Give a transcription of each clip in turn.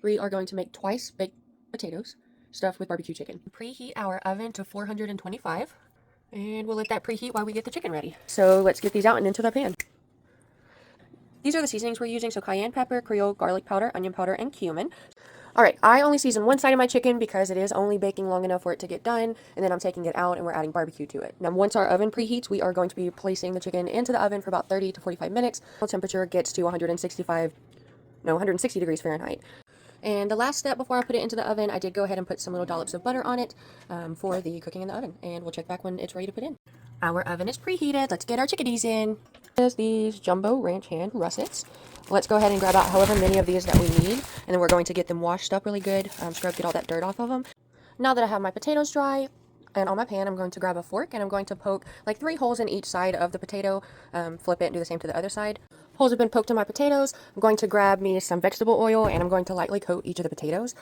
we are going to make twice baked potatoes stuffed with barbecue chicken. Preheat our oven to 425, and we'll let that preheat while we get the chicken ready. So let's get these out and into the pan. These are the seasonings we're using, so cayenne pepper, Creole garlic powder, onion powder, and cumin. Alright, I only season one side of my chicken because it is only baking long enough for it to get done, and then I'm taking it out and we're adding barbecue to it. Now once our oven preheats, we are going to be placing the chicken into the oven for about 30 to 45 minutes. The temperature gets to 160 degrees Fahrenheit. And the last step before I put it into the oven, I did go ahead and put some little dollops of butter on it for the cooking in the oven. And we'll check back when it's ready to put in. Our oven is preheated. Let's get our chickadees in. There's these jumbo ranch hand russets. Let's go ahead and grab out however many of these that we need. And then we're going to get them washed up really good. Get all that dirt off of them. Now that I have my potatoes dry and on my pan, I'm going to grab a fork and I'm going to poke like 3 holes in each side of the potato. Flip it and do the same to the other side. Holes have been poked in my potatoes. I'm going to grab me some vegetable oil and I'm going to lightly coat each of the potatoes.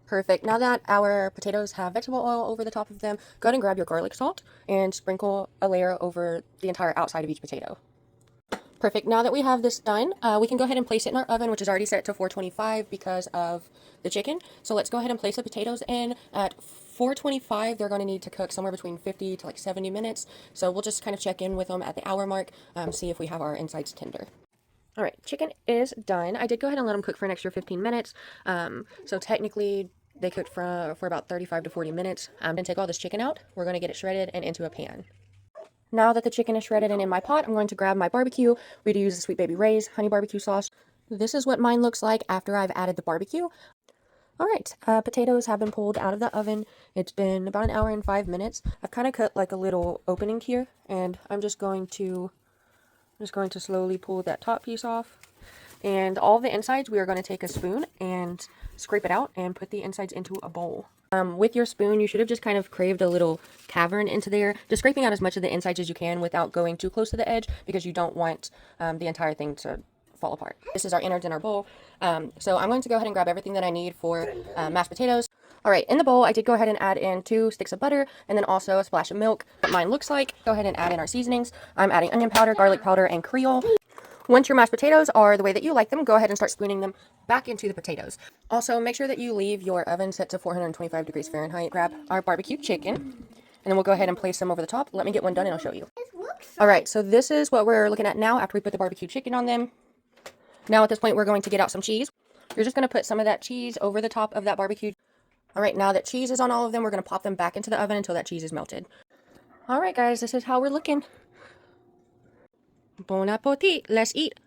Perfect. Now that our potatoes have vegetable oil over the top of them, go ahead and grab your garlic salt and sprinkle a layer over the entire outside of each potato. Perfect. Now that we have this done, we can go ahead and place it in our oven, which is already set to 425 because of the chicken. So let's go ahead and place the potatoes in at 425. They're going to need to cook somewhere between 50 to like 70 minutes. So we'll just kind of check in with them at the hour mark, see if we have our insides tender. All right, chicken is done. I did go ahead and let them cook for an extra 15 minutes. So technically they cooked for about 35 to 40 minutes. I'm going to take all this chicken out. We're going to get it shredded and into a pan. Now that the chicken is shredded and in my pot, I'm going to grab my barbecue. We do use the Sweet Baby Ray's honey barbecue sauce. This is what mine looks like after I've added the barbecue. All right, potatoes have been pulled out of the oven. It's been about an hour and 5 minutes. I've kind of cut like a little opening here, and I'm just going to slowly pull that top piece off. And all the insides, we are going to take a spoon and scrape it out and put the insides into a bowl. With your spoon, you should have just kind of craved a little cavern into there, just scraping out as much of the insides as you can without going too close to the edge because you don't want the entire thing to fall apart. This is our innards in our bowl. So I'm going to go ahead and grab everything that I need for mashed potatoes. All right, in the bowl, I did go ahead and add in 2 sticks of butter and then also a splash of milk. What mine looks like. Go ahead and add in our seasonings. I'm adding onion powder, garlic powder, and Creole. Once your mashed potatoes are the way that you like them, go ahead and start spooning them back into the potatoes. Also, make sure that you leave your oven set to 425 degrees Fahrenheit. Grab our barbecue chicken, and then we'll go ahead and place them over the top. Let me get one done and I'll show you. All right, so this is what we're looking at now after we put the barbecue chicken on them. Now at this point, we're going to get out some cheese. You're just going to put some of that cheese over the top of that barbecue. All right, now that cheese is on all of them, we're going to pop them back into the oven until that cheese is melted. All right, guys, this is how we're looking. Bon appetit. Let's eat.